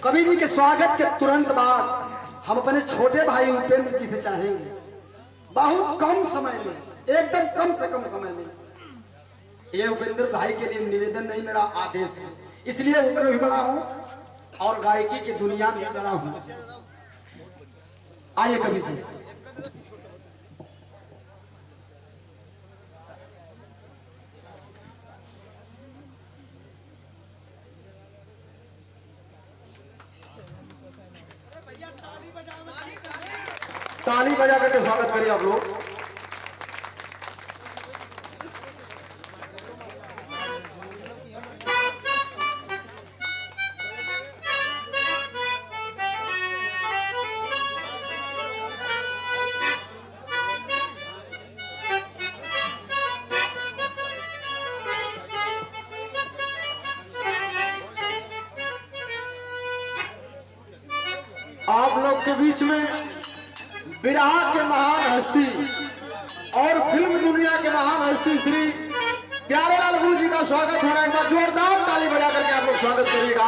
कवि जी के स्वागत के तुरंत बाद हम अपने छोटे भाई उपेंद्र जी से चाहेंगे बहुत कम समय में, एकदम कम से कम समय में, ये उपेंद्र भाई के लिए निवेदन नहीं मेरा आदेश है, इसलिए ऊपर भी बड़ा हूं और गायकी की दुनिया में बड़ा हूं। आइए कवि जी। ताली बजा करके स्वागत करिए आप लोग। आप लोग के बीच में विरहा के महान हस्ती और फिल्म दुनिया के महान हस्ती श्री प्यारेलाल गुरु जी का स्वागत हो रहा है। एक बार जोरदार ताली बजा करके आप लोग स्वागत करिएगा।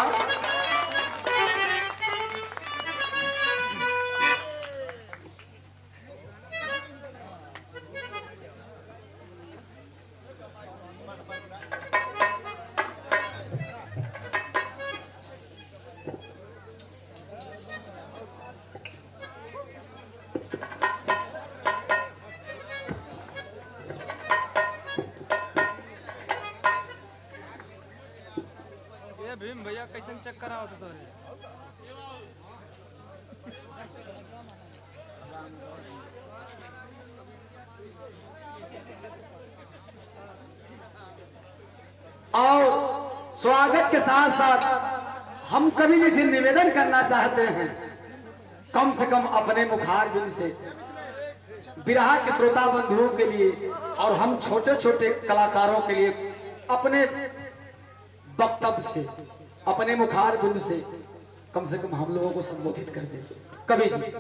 भीम भैया कैसन चेक करा होता तो और स्वागत के साथ साथ हम कवि जी से निवेदन करना चाहते हैं, कम से कम अपने मुखार बिंद से विरहा के श्रोता बंधुओं के लिए और हम छोटे छोटे कलाकारों के लिए अपने वक्तव्य से, अपने मुखार बिंद से कम से कम हम लोगों को संबोधित कर दे कवि जी।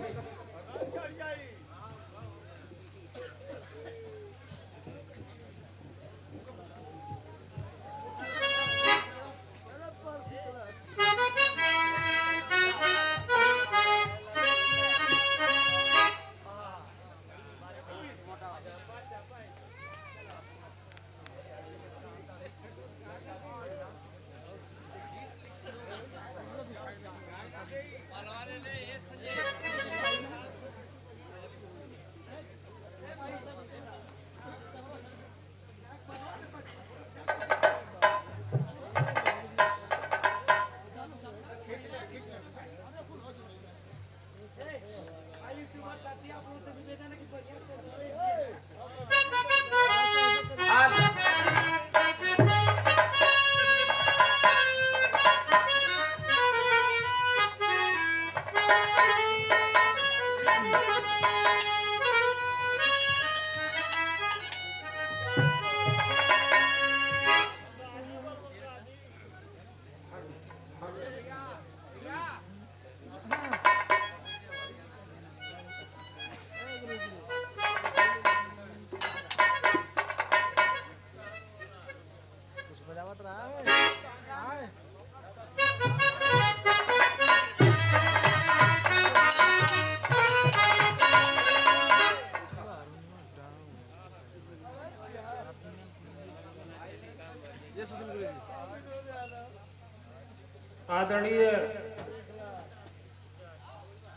आदरणीय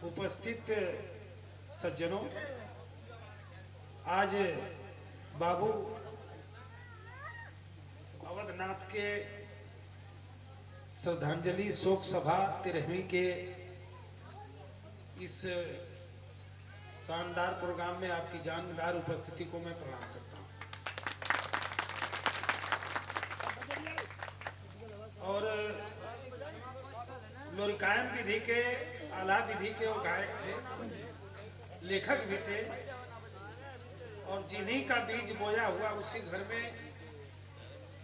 उपस्थित सज्जनों, आज बाबू अवधनाथ के श्रद्धांजलि शोक सभा 13वीं के इस शानदार प्रोग्राम में आपकी जानदार उपस्थिति को मैं प्रणाम करता हूं। और लोरिकायन विधि के, आला विधि के वो गायक थे, लेखक भी थे, और जिन्हीं का बीज बोया हुआ उसी घर में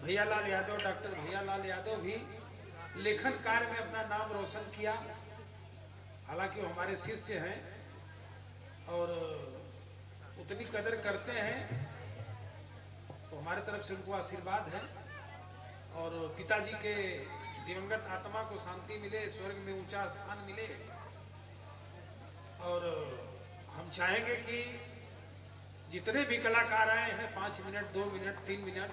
भैयालाल यादव, डॉक्टर भैयालाल यादव भी लेखन कार्य में अपना नाम रोशन किया। हालांकि वो हमारे शिष्य हैं और उतनी कदर करते हैं, तो हमारे तरफ से उनको आशीर्वाद है। और पिताजी के दिवंगत आत्मा को शांति मिले, स्वर्ग में ऊंचा स्थान मिले। और हम चाहेंगे कि जितने भी कलाकार आए हैं 5 मिनट, 2 मिनट, 3 मिनट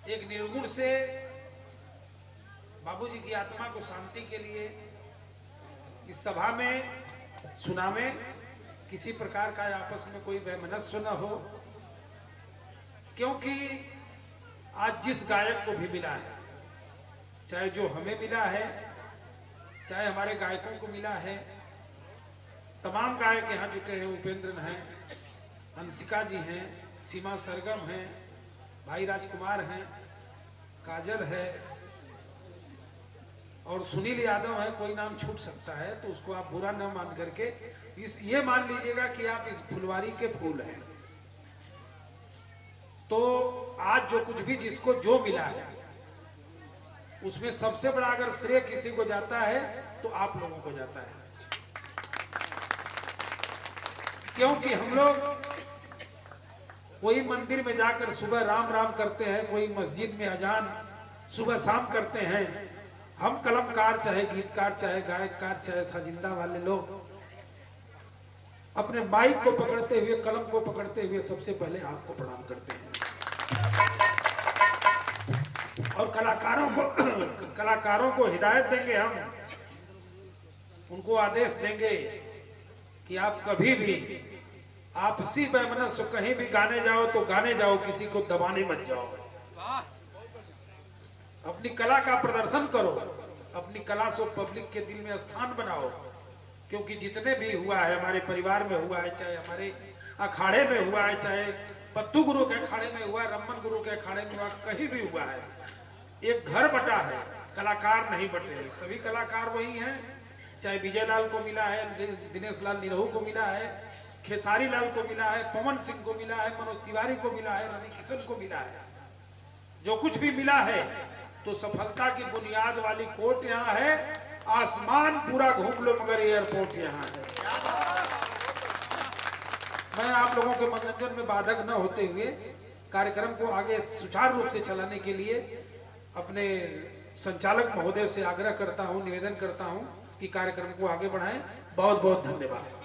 एक निर्गुण से बाबूजी की आत्मा को शांति के लिए इस सभा में सुनावे। किसी प्रकार का आपस में कोई वैमनस्य न हो, क्योंकि आज जिस गायक को भी मिला है, चाहे जो हमें मिला है, चाहे हमारे गायकों को मिला है, तमाम गायक यहाँ जुटे हैं। उपेंद्र हैं, अंशिका जी हैं, सीमा सरगम हैं, भाई राजकुमार हैं, काजल है और सुनील यादव है। कोई नाम छूट सकता है तो उसको आप बुरा न मान करके ये मान लीजिएगा कि आप इस फुलवारी के फूल हैं। तो आज जो कुछ भी जिसको जो मिला है उसमें सबसे बड़ा अगर श्रेय किसी को जाता है तो आप लोगों को जाता है, क्योंकि हम लोग कोई मंदिर में जाकर सुबह राम राम करते हैं, कोई मस्जिद में अजान सुबह शाम करते हैं। हम कलमकार, चाहे गीतकार, चाहे गायककार, चाहे साजिंदा वाले लोग अपने माइक को पकड़ते हुए, कलम को पकड़ते हुए सबसे पहले आपको प्रणाम करते हैं। और कलाकारों को हिदायत देंगे, हम उनको आदेश देंगे कि आप कभी भी आपसी वैमनस्य कहीं भी गाने जाओ तो गाने जाओ, किसी को दबाने मत जाओ। अपनी कला का प्रदर्शन करो, अपनी कला से पब्लिक के दिल में स्थान बनाओ। क्योंकि जितने भी हुआ है, हमारे परिवार में हुआ है, चाहे हमारे अखाड़े में हुआ है, चाहे पत्तू गुरु के अखाड़े में हुआ, रमन गुरु के अखाड़े में हुआ, कहीं भी हुआ है, एक घर बटा है, कलाकार नहीं बटे हैं। सभी कलाकार वही हैं। चाहे विजय लाल को मिला है, दिनेश लाल निरहू को मिला है, खेसारी लाल को मिला है, पवन सिंह को मिला है, मनोज तिवारी को मिला है, रवि किशन को मिला है। जो कुछ भी मिला है तो सफलता की बुनियाद वाली कोट यहाँ है। आसमान पूरा घूम लो मगर एयरपोर्ट यहाँ है। मैं आप लोगों के मनोरंजन में बाधक न होते हुए कार्यक्रम को आगे सुचारू रूप से चलाने के लिए अपने संचालक महोदय से आग्रह करता हूँ, निवेदन करता हूँ कि कार्यक्रम को आगे बढ़ाएं। बहुत बहुत धन्यवाद।